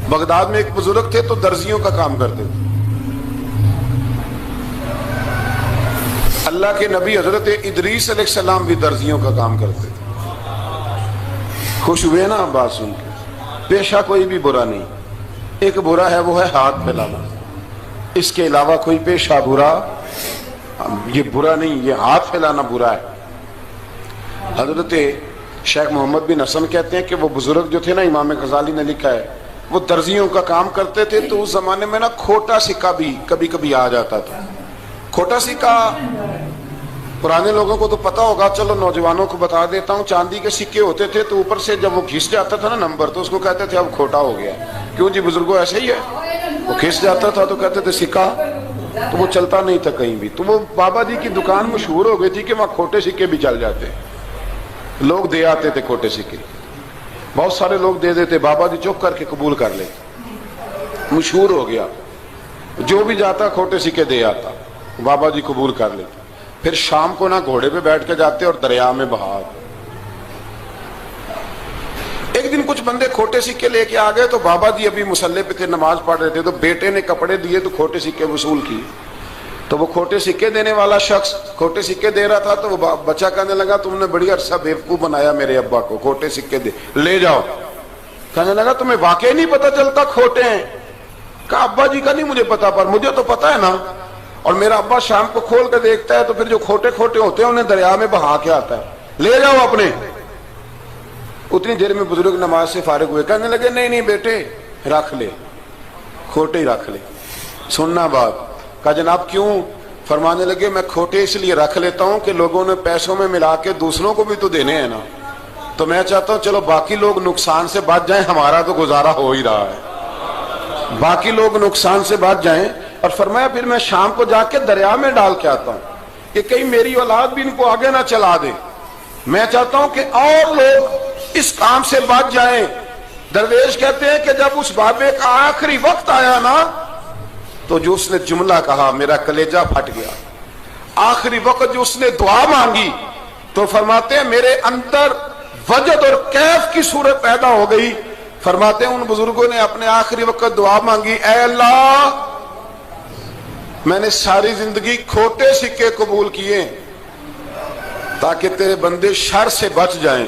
Baghdad میں ایک بزرگ تھے تو درزیوں کا کام کرتے تھے. اللہ کے نبی حضرت ادریس علیہ السلام بھی درزیوں کا کام کرتے تھے. خوش ہوئے نا بات سن کے. پیشہ کوئی بھی برا نہیں, ایک برا ہے وہ ہے ہاتھ پھیلانا, اس کے علاوہ کوئی پیشہ برا یہ برا نہیں, یہ ہاتھ پھیلانا برا ہے. حضرت شیخ محمد بن حسن کہتے ہیں کہ وہ بزرگ جو تھے نا, امام غزالی نے لکھا ہے, وہ درزیوں کا کام کرتے تھے تو اس زمانے میں نا کھوٹا سکہ بھی کبھی کبھی آ جاتا تھا. کھوٹا سکہ پرانے لوگوں کو تو پتا ہوگا, چلو نوجوانوں کو بتا دیتا ہوں. چاندی کے سکے ہوتے تھے تو اوپر سے جب وہ گھس جاتا تھا نا نمبر, تو اس کو کہتے تھے اب کھوٹا ہو گیا. کیوں جی بزرگوں ایسے ہی ہے, وہ گھس جاتا تھا تو کہتے تھے سکہ, تو وہ چلتا نہیں تھا کہیں بھی. تو وہ بابا جی کی دکان مشہور ہو گئی تھی کہ وہاں کھوٹے سکے بھی چل جاتے, لوگ دے آتے تھے کھوٹے سکے. بہت سارے لوگ دے دیتے, بابا جی چپ کر کے قبول کر لیتے. مشہور ہو گیا, جو بھی جاتا کھوٹے سکے دے آتا, بابا جی قبول کر لیتے. پھر شام کو نہ گھوڑے پہ بیٹھ کے جاتے اور دریا میں بہا. ایک دن کچھ بندے کھوٹے سکے لے کے آ گئے تو بابا جی ابھی مصلے پہ تھے, نماز پڑھ رہے تھے, تو بیٹے نے کپڑے دیے تو کھوٹے سکے وصول کی. تو وہ کھوٹے سکے دینے والا شخص کھوٹے سکے دے رہا تھا, تو وہ بچہ کہنے لگا تم نے بڑی عرصہ بیوقوف بنایا میرے ابا کو, کھوٹے سکے دے لے جاؤ. کہنے لگا تمہیں واقعی نہیں پتا چلتا کھوٹے ہیں؟ کہا ابا جی کا نہیں مجھے پتا, پر مجھے تو پتا ہے نا, اور میرا ابا شام کو کھول کے دیکھتا ہے تو پھر جو کھوٹے کھوٹے ہوتے ہیں انہیں دریا میں بہا کے آتا ہے, لے جاؤ اپنے. اتنی دیر میں بزرگ نماز سے فارغ ہوئے, کہنے لگے نہیں نہیں بیٹے رکھ لے, کھوٹے ہی رکھ لے. سننا بات. کہا جناب کیوں؟ فرمانے لگے میں کھوٹے اس لیے رکھ لیتا ہوں کہ لوگوں نے پیسوں میں ملا کے دوسروں کو بھی تو دینے ہیں نا, تو میں چاہتا ہوں چلو باقی لوگ نقصان سے بچ جائیں, ہمارا تو گزارا ہو ہی رہا ہے, باقی لوگ نقصان سے بچ جائیں. اور فرمایا پھر میں شام کو جا کے دریا میں ڈال کے آتا ہوں کہ کہیں میری اولاد بھی ان کو آگے نہ چلا دے. میں چاہتا ہوں کہ اور لوگ اس کام سے بچ جائیں. درویش کہتے ہیں کہ جب اس بابے کا آخری وقت آیا نا, تو جو اس نے جملہ کہا میرا کلیجہ پھٹ گیا. آخری وقت جو اس نے دعا مانگی تو فرماتے ہیں میرے اندر وجد اور کیف کی صورت پیدا ہو گئی. فرماتے ہیں ان بزرگوں نے اپنے آخری وقت دعا مانگی, اے اللہ میں نے ساری زندگی کھوٹے سکے قبول کیے تاکہ تیرے بندے شر سے بچ جائیں,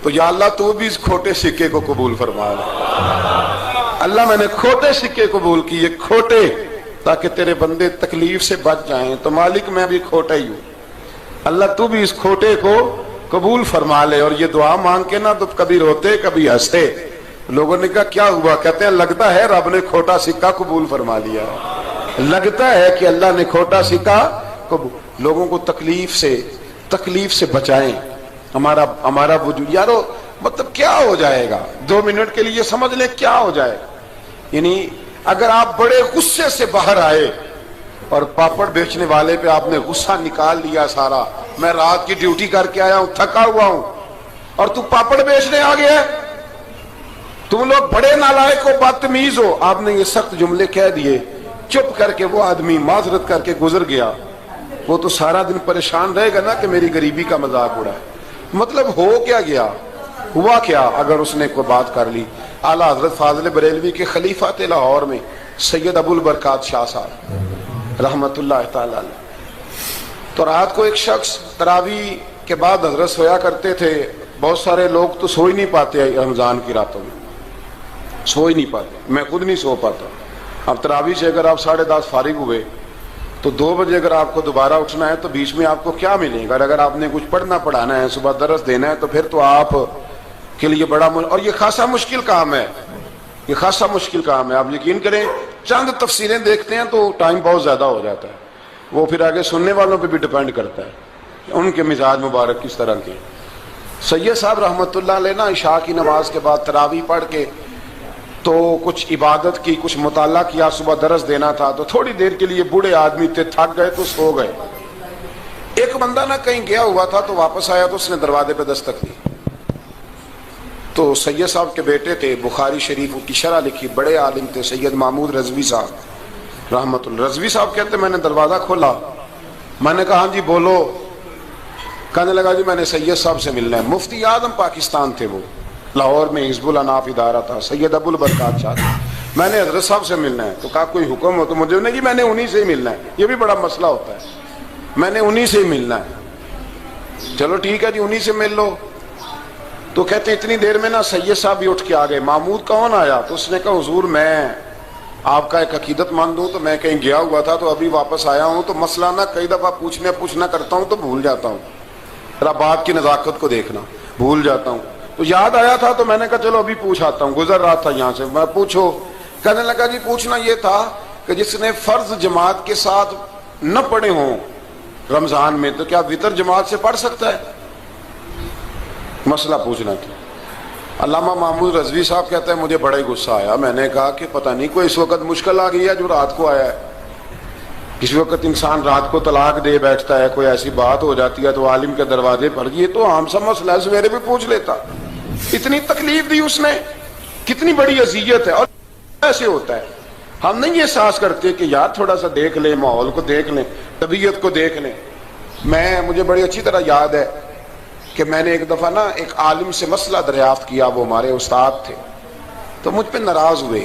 تو یا اللہ تو بھی اس کھوٹے سکے کو قبول فرما لے. اللہ میں نے کھوٹے سکے قبول کیے, کھوٹے, تاکہ تیرے بندے تکلیف سے بچ جائیں. تو مالک میں بھی کھوٹا ہی ہوں, اللہ تو بھی اس کھوٹے کو قبول فرما لے. اور یہ دعا مانگ کے نا تو کبھی روتے کبھی ہنستے. لوگوں نے کہا کیا ہوا؟ کہتے ہیں لگتا ہے رب نے کھوٹا سکہ قبول فرما لیا, لگتا ہے کہ اللہ نے کھوٹا سکہ قبول. لوگوں کو تکلیف سے بچائیں. ہمارا وجود یارو مطلب کیا ہو جائے گا 2 منٹ کے لیے سمجھ لیں کیا ہو جائے. یعنی اگر آپ بڑے غصے سے باہر آئے اور پاپڑ بیچنے والے پہ آپ نے غصہ نکال لیا سارا, میں رات کی ڈیوٹی کر کے آیا ہوں, تھکا ہوا ہوں, اور تو پاپڑ بیچنے آ گیا, تم لوگ بڑے نالائق ہو, بدتمیز ہو. آپ نے یہ سخت جملے کہہ دیے, چپ کر کے وہ آدمی معذرت کر کے گزر گیا. وہ تو سارا دن پریشان رہے گا نا کہ میری غریبی کا مذاق اڑا ہے. مطلب ہو کیا گیا, ہوا کیا اگر اس نے کوئی بات کر لی. اعلیٰ حضرت فاضل بریلوی کے خلیفہ تھے لاہور میں, سید ابو البرکات شاہ صاحب رحمت اللہ تعالی علیہ. تو رات کو ایک شخص تراویح کے بعد حضرت سویا کرتے تھے. بہت سارے لوگ تو سو ہی نہیں پاتے رمضان کی راتوں میں, سو ہی نہیں پاتے, میں خود نہیں سو پاتا. اب تراویح سے اگر آپ 10:30 فارغ ہوئے تو 2 بجے اگر آپ کو دوبارہ اٹھنا ہے تو بیچ میں آپ کو کیا ملے گا؟ اگر آپ نے کچھ پڑھنا پڑھانا ہے, صبح درس دینا ہے, تو پھر تو آپ کے لیے بڑا اور یہ خاصا مشکل کام ہے, یہ خاصا مشکل کام ہے. آپ یقین کریں چند تفسیریں دیکھتے ہیں تو ٹائم بہت زیادہ ہو جاتا ہے. وہ پھر آگے سننے والوں پہ بھی ڈیپینڈ کرتا ہے ان کے مزاج مبارک کس طرح کے. سید صاحب رحمت اللہ علیہ نا عشاء کی نماز کے بعد تراویح پڑھ کے تو کچھ عبادت کی, کچھ مطالعہ کیا, صبح درس دینا تھا, تو تھوڑی دیر کے لیے بوڑھے آدمی تھے, تھک گئے تو سو گئے. ایک بندہ نہ کہیں گیا ہوا تھا تو واپس آیا تو اس نے دروازے پہ دستک دی. تو سید صاحب کے بیٹے تھے, بخاری شریف کی شرح لکھی, بڑے عالم تھے, سید محمود رضوی صاحب رحمت اللہ. رضوی صاحب کہتے میں نے دروازہ کھولا, میں نے کہا ہاں جی بولو. کہنے لگا جی میں نے سید صاحب سے ملنا ہے. مفتی اعظم پاکستان تھے وہ, لاہور میں حزب الاناف ادارہ تھا, سید ابو البرکات صاحب. میں نے حضرت صاحب سے ملنا ہے. تو کہا کوئی حکم ہو تو مجھے نہیں جی میں نے انہی سے ہی ملنا ہے. یہ بھی بڑا مسئلہ ہوتا ہے, میں نے انہی سے ہی ملنا ہے. چلو ٹھیک ہے جی انہی سے مل لو. تو کہتے ہیں اتنی دیر میں نا سید صاحب بھی اٹھ کے آ گئے. محمود کون آیا؟ تو اس نے کہا حضور میں آپ کا ایک عقیدت مند ہوں, تو میں کہیں گیا ہوا تھا تو ابھی واپس آیا ہوں, تو مسئلہ نا کئی دفعہ پوچھنا کرتا ہوں تو بھول جاتا ہوں, ذرا بات کی نزاکت کو دیکھنا, بھول جاتا ہوں. تو یاد آیا تھا تو میں نے کہا چلو ابھی پوچھ آتا ہوں, گزر رہا تھا یہاں سے. میں پوچھو. کہنے لگا جی پوچھنا یہ تھا کہ جس نے فرض جماعت کے ساتھ نہ پڑھے ہوں رمضان میں تو کیا وتر جماعت سے پڑھ سکتا ہے؟ مسئلہ پوچھنا تھا. علامہ محمود رضوی صاحب کہتے ہیں مجھے بڑا ہی غصہ آیا. میں نے کہا کہ پتہ نہیں کوئی اس وقت مشکل آ گئی ہے جو رات کو آیا ہے. کسی وقت انسان رات کو طلاق دے بیٹھتا ہے, کوئی ایسی بات ہو جاتی ہے تو عالم کے دروازے پر, یہ تو عام سا مسئلہ ہے, سویرے بھی پوچھ لیتا. اتنی تکلیف دی اس نے, کتنی بڑی اذیت ہے. اور ایسے ہوتا ہے, ہم نہیں احساس کرتے کہ یار تھوڑا سا دیکھ لیں, ماحول کو دیکھ لیں, طبیعت کو دیکھ لیں. مجھے بڑی اچھی طرح یاد ہے کہ میں نے ایک دفعہ نا ایک عالم سے مسئلہ دریافت کیا, وہ ہمارے استاد تھے, تو مجھ پہ ناراض ہوئے.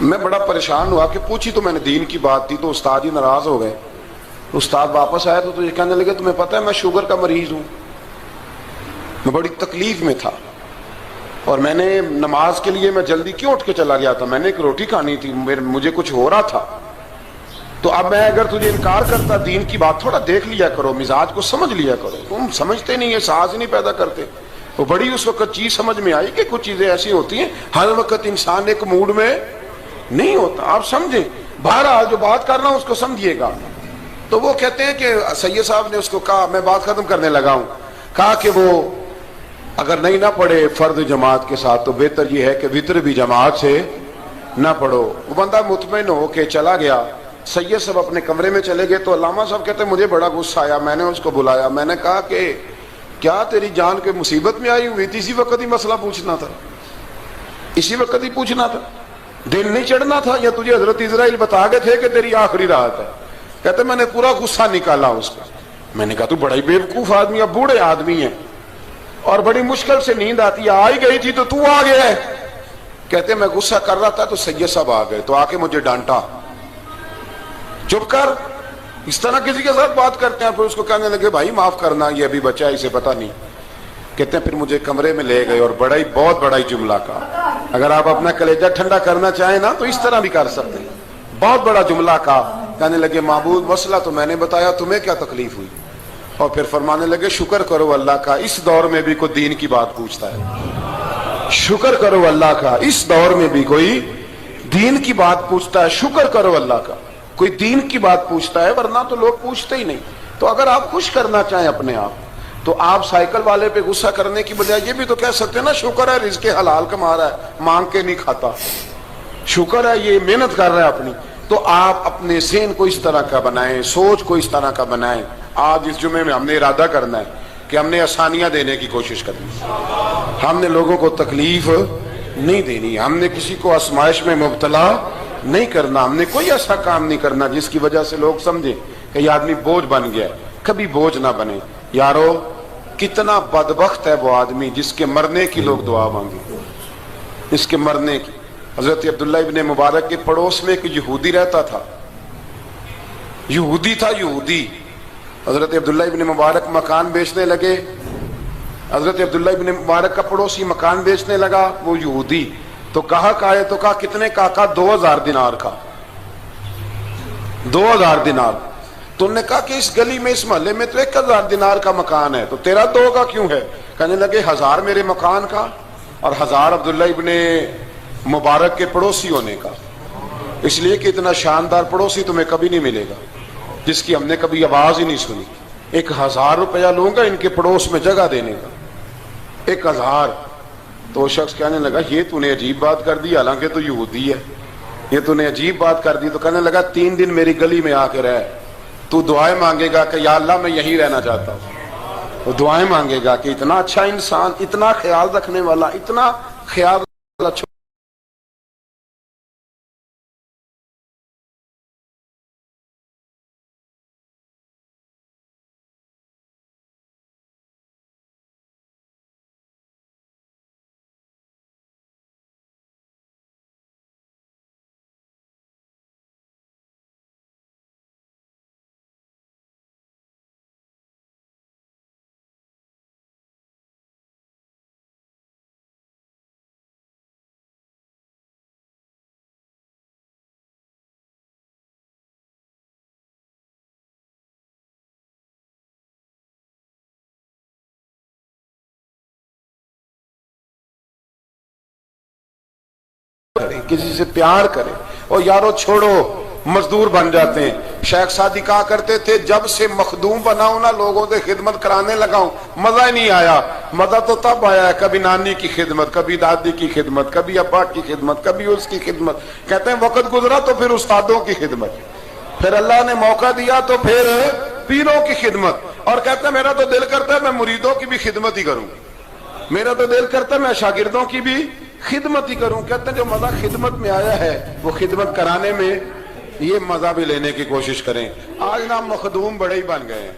میں بڑا پریشان ہوا کہ پوچھی تو میں نے دین کی بات تھی, تو استاد ہی ناراض ہو گئے. استاد واپس آیا تو یہ کہنے لگے تمہیں پتہ ہے میں شوگر کا مریض ہوں. میں بڑی تکلیف میں تھا اور میں نے نماز کے لیے میں جلدی کیوں اٹھ کے چلا گیا تھا, میں نے ایک روٹی کھانی تھی, مجھے کچھ ہو رہا تھا. تو اب میں اگر تجھے انکار کرتا دین کی بات, تھوڑا دیکھ لیا کرو, مزاج کو سمجھ لیا کرو, تم سمجھتے نہیں, احساس نہیں پیدا کرتے. وہ بڑی اس وقت چیز سمجھ میں آئی کہ کچھ چیزیں ایسی ہوتی ہیں ہر وقت انسان ایک موڈ میں نہیں ہوتا. آپ سمجھیں, بہرحال جو بات کر رہا ہوں اس کو سمجھیے گا. تو وہ کہتے ہیں کہ سید صاحب نے اس کو کہا, میں بات ختم کرنے لگا ہوں, کہا کہ وہ اگر نہیں نہ پڑھے فرض جماعت کے ساتھ تو بہتر یہ ہے کہ وتر بھی جماعت سے نہ پڑھو. وہ بندہ مطمئن ہو کے چلا گیا. سید صاحب اپنے کمرے میں چلے گئے تو علامہ صاحب کہتے ہیں مجھے بڑا غصہ آیا. میں نے اس کو بلایا, میں نے کہا کہ کیا تیری جان کے مصیبت میں آئی ہوئی تھی؟ اسی وقت ہی مسئلہ پوچھنا تھا, اسی وقت ہی پوچھنا تھا, دل نہیں چڑھنا تھا, یا تجھے حضرت اسرائیل بتا گئے تھے کہ تیری آخری رات ہے؟ کہتے میں نے پورا غصہ نکالا اس کا. میں نے کہا تو بڑا ہی بیوقوف آدمی, اب بوڑھے آدمی ہیں اور بڑی مشکل سے نیند آتی ہے, آ ہی گئی تھی تو آ گیا ہے. کہتے میں غصہ کر رہا تھا تو سید صاحب آ گئے, تو آ کے مجھے ڈانٹا, چپ کر, اس طرح کسی کے ساتھ بات کرتے ہیں. پھر اس کو کہنے لگے بھائی معاف کرنا, یہ ابھی بچہ ہے, اسے پتہ نہیں. کہتے ہیں پھر مجھے کمرے میں لے گئے اور بہت بڑا ہی جملہ کہا. اگر آپ اپنا کلیجہ ٹھنڈا کرنا چاہیں نا تو اس طرح بھی کر سکتے ہیں. بہت بڑا جملہ کہا. کہنے لگے معبود مسئلہ تو میں نے بتایا, تمہیں کیا تکلیف ہوئی؟ اور پھر فرمانے لگے شکر کرو اللہ کا, اس دور میں بھی کوئی دین کی بات پوچھتا ہے. شکر کرو اللہ کا, اس دور میں بھی کوئی دین کی بات پوچھتا ہے. شکر کرو اللہ کا کوئی دین کی بات پوچھتا ہے, ورنہ تو لوگ پوچھتے ہی نہیں. تو اگر آپ خوش کرنا چاہیں اپنے آپ تو آپ سائیکل والے پہ غصہ کرنے کی بجائے یہ بھی تو کہہ سکتے ہیں نا شکر ہے رزق حلال کما رہا ہے, مانگ کے نہیں کھاتا, شکر ہے یہ محنت کر رہا ہے اپنی. تو آپ اپنے ذہن کو اس طرح کا بنائیں, سوچ کو اس طرح کا بنائیں. آج اس جمعے میں ہم نے ارادہ کرنا ہے کہ ہم نے آسانیاں دینے کی کوشش کرنی, ہم نے لوگوں کو تکلیف نہیں دینی, ہم نے کسی کو آزمائش میں مبتلا نہیں کرنا, ہم نے کوئی ایسا کام نہیں کرنا جس کی وجہ سے لوگ سمجھیں کہ یہ آدمی بوجھ بن گیا. کبھی بوجھ نہ بنے. یارو کتنا بدبخت ہے وہ آدمی جس کے مرنے کی لوگ دعا مانگے, اس کے مرنے کی. حضرت عبداللہ ابن مبارک کے پڑوس میں ایک یہودی رہتا تھا, یہودی تھا, یہودی. حضرت عبداللہ ابن مبارک مکان بیچنے لگے. حضرت عبداللہ ابن مبارک کا پڑوسی مکان بیچنے لگا, وہ یہودی. تو کہا تو کہا کتنے کا؟ 2000 دینار کا. 2000 دینار. تو انہوں نے کہا کہ اس گلی میں اس محلے میں تو 1000 دینار کا مکان ہے, تو تیرا 2 کا کیوں ہے؟ کہنے لگے 1000 میرے مکان کا اور 1000 عبداللہ ابن مبارک کے پڑوسی ہونے کا, اس لیے کہ اتنا شاندار پڑوسی تمہیں کبھی نہیں ملے گا جس کی ہم نے کبھی آواز ہی نہیں سنی. 1000 روپیہ لوں گا ان کے پڑوس میں جگہ دینے کا, 1000. تو وہ شخص کہنے لگا یہ تو نے عجیب بات کر دی, حالانکہ تو یہودی ہے, یہ تو نے عجیب بات کر دی. تو کہنے لگا 3 دن میری گلی میں آ کے رہ, تو دعائیں مانگے گا کہ یا اللہ میں یہیں رہنا چاہتا ہوں. وہ دعائیں مانگے گا کہ اتنا اچھا انسان, اتنا خیال رکھنے والا, اتنا خیال والا کسی سے پیار کریں. اور یارو چھوڑو مزدور بن جاتے ہیں. شیخ سعدی کہا کرتے تھے جب سے مخدوم بناؤں نا لوگوں سے خدمت کرانے لگاؤں مزہ ہی نہیں آیا. مزہ تو تب آیا ہے کبھی نانی کی خدمت, کبھی دادی کی خدمت, کبھی ابا کی خدمت, کبھی اس کی خدمت. کہتے ہیں وقت گزرا تو پھر استادوں کی خدمت, پھر اللہ نے موقع دیا تو پھر پیروں کی خدمت. اور کہتے ہیں میرا تو دل کرتا ہے میں مریدوں کی بھی خدمت ہی کروں, میرا تو دل کرتا ہے میں شاگردوں کی بھی خدمت ہی کروں. کہتے ہیں جو مزہ خدمت میں آیا ہے وہ خدمت کرانے میں یہ مزہ بھی لینے کی کوشش کریں. آج نا مخدوم بڑے ہی بن گئے ہیں,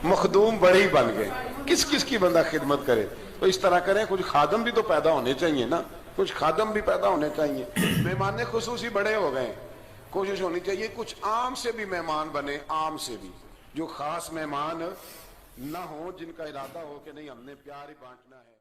مخدوم بڑے ہی بن گئے. کس کس کی بندہ خدمت کرے؟ تو اس طرح کریں, کچھ خادم بھی تو پیدا ہونے چاہیے نا, کچھ خادم بھی پیدا ہونے چاہیے. مہمان خصوصی بڑے ہو گئے, کوشش ہونی چاہیے کچھ عام سے بھی مہمان بنے, عام سے بھی, جو خاص مہمان نہ ہوں, جن کا ارادہ ہو کہ نہیں ہم نے پیار ہی بانٹنا ہے.